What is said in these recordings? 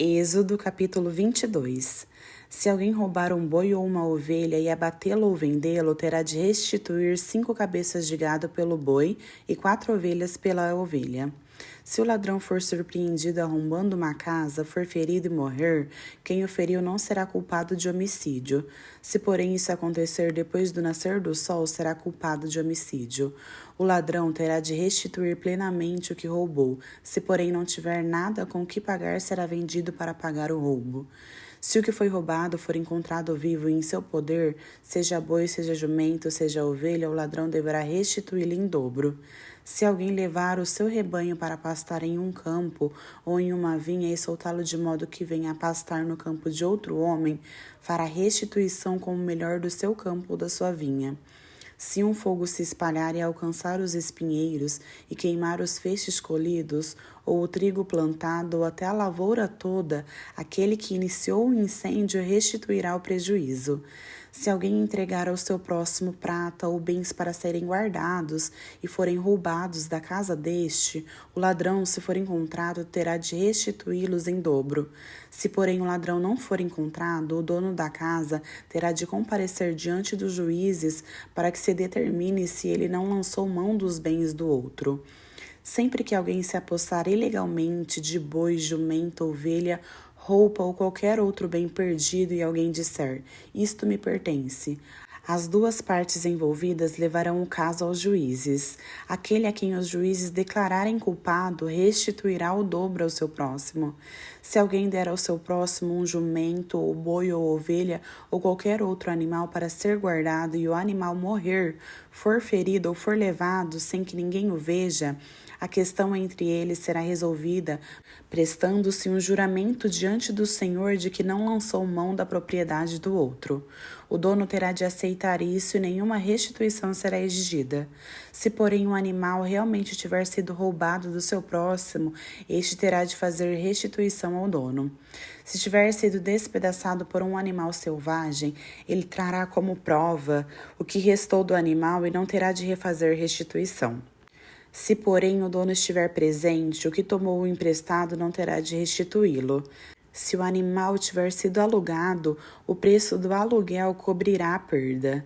Êxodo capítulo 22. Se alguém roubar um boi ou uma ovelha e abatê-lo ou vendê-lo, terá de restituir 5 cabeças de gado pelo boi e 4 ovelhas pela ovelha. Se o ladrão for surpreendido arrombando uma casa, for ferido e morrer, quem o feriu não será culpado de homicídio. Se, porém, isso acontecer depois do nascer do sol, será culpado de homicídio. O ladrão terá de restituir plenamente o que roubou. Se, porém, não tiver nada com o que pagar, será vendido para pagar o roubo. Se o que foi roubado for encontrado vivo e em seu poder, seja boi, seja jumento, seja ovelha, o ladrão deverá restituí-lo em dobro. Se alguém levar o seu rebanho para pastar em um campo ou em uma vinha e soltá-lo de modo que venha a pastar no campo de outro homem, fará restituição com o melhor do seu campo ou da sua vinha. Se um fogo se espalhar e alcançar os espinheiros e queimar os feixes colhidos, ou o trigo plantado, ou até a lavoura toda, aquele que iniciou o incêndio restituirá o prejuízo. Se alguém entregar ao seu próximo prata ou bens para serem guardados e forem roubados da casa deste, o ladrão, se for encontrado, terá de restituí-los em dobro. Se, porém, o ladrão não for encontrado, o dono da casa terá de comparecer diante dos juízes para que se determine se ele não lançou mão dos bens do outro. Sempre que alguém se apossar ilegalmente de boi, jumento, ovelha, roupa ou qualquer outro bem perdido e alguém disser, isto me pertence, as duas partes envolvidas levarão o caso aos juízes. Aquele a quem os juízes declararem culpado restituirá o dobro ao seu próximo. Se alguém der ao seu próximo um jumento, ou boi ou ovelha, ou qualquer outro animal para ser guardado e o animal morrer, for ferido ou for levado sem que ninguém o veja, a questão entre eles será resolvida prestando-se um juramento diante do Senhor de que não lançou mão da propriedade do outro. O dono terá de aceitar isso e nenhuma restituição será exigida. Se, porém, um animal realmente tiver sido roubado do seu próximo, este terá de fazer restituição ao dono. Se tiver sido despedaçado por um animal selvagem, ele trará como prova o que restou do animal e não terá de refazer restituição. Se, porém, o dono estiver presente, o que tomou o emprestado não terá de restituí-lo. Se o animal tiver sido alugado, o preço do aluguel cobrirá a perda.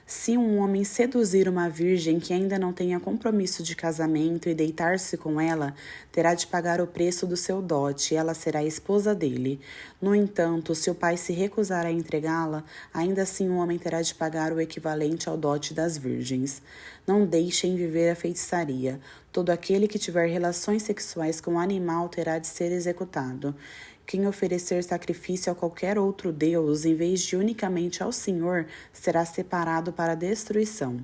Se um homem seduzir uma virgem que ainda não tenha compromisso de casamento e deitar-se com ela, terá de pagar o preço do seu dote e ela será a esposa dele. No entanto, se o pai se recusar a entregá-la, ainda assim o homem terá de pagar o equivalente ao dote das virgens. Não deixem viver a feitiçaria. Todo aquele que tiver relações sexuais com o animal terá de ser executado. Quem oferecer sacrifício a qualquer outro Deus, em vez de unicamente ao Senhor, será separado para a destruição.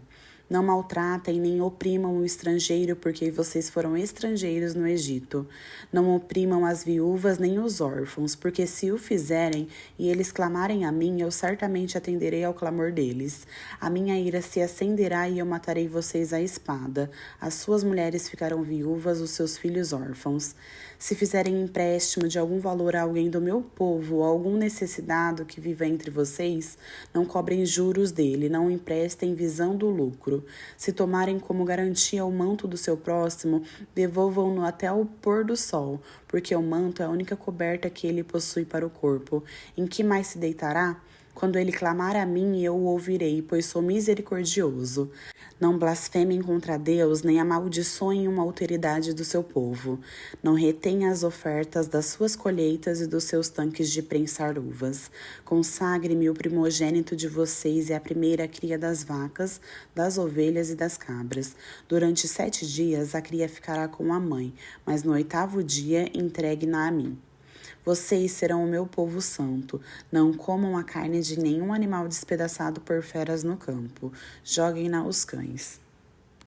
Não maltratem nem oprimam o estrangeiro, porque vocês foram estrangeiros no Egito. Não oprimam as viúvas nem os órfãos, porque se o fizerem e eles clamarem a mim, eu certamente atenderei ao clamor deles. A minha ira se acenderá e eu matarei vocês à espada. As suas mulheres ficarão viúvas, os seus filhos órfãos. Se fizerem empréstimo de algum valor a alguém do meu povo ou a algum necessitado que viva entre vocês, não cobrem juros dele, não emprestem visando o lucro. Se tomarem como garantia o manto do seu próximo, devolvam-no até o pôr do sol, porque o manto é a única coberta que ele possui para o corpo. Em que mais se deitará? Quando ele clamar a mim, eu o ouvirei, pois sou misericordioso. Não blasfemem contra Deus, nem amaldiçoem uma alteridade do seu povo. Não retenha as ofertas das suas colheitas e dos seus tanques de prensar uvas. Consagre-me o primogênito de vocês e a primeira cria das vacas, das ovelhas e das cabras. Durante 7 dias a cria ficará com a mãe, mas no 8º dia entregue-na a mim. Vocês serão o meu povo santo. Não comam a carne de nenhum animal despedaçado por feras no campo. Joguem-na aos cães.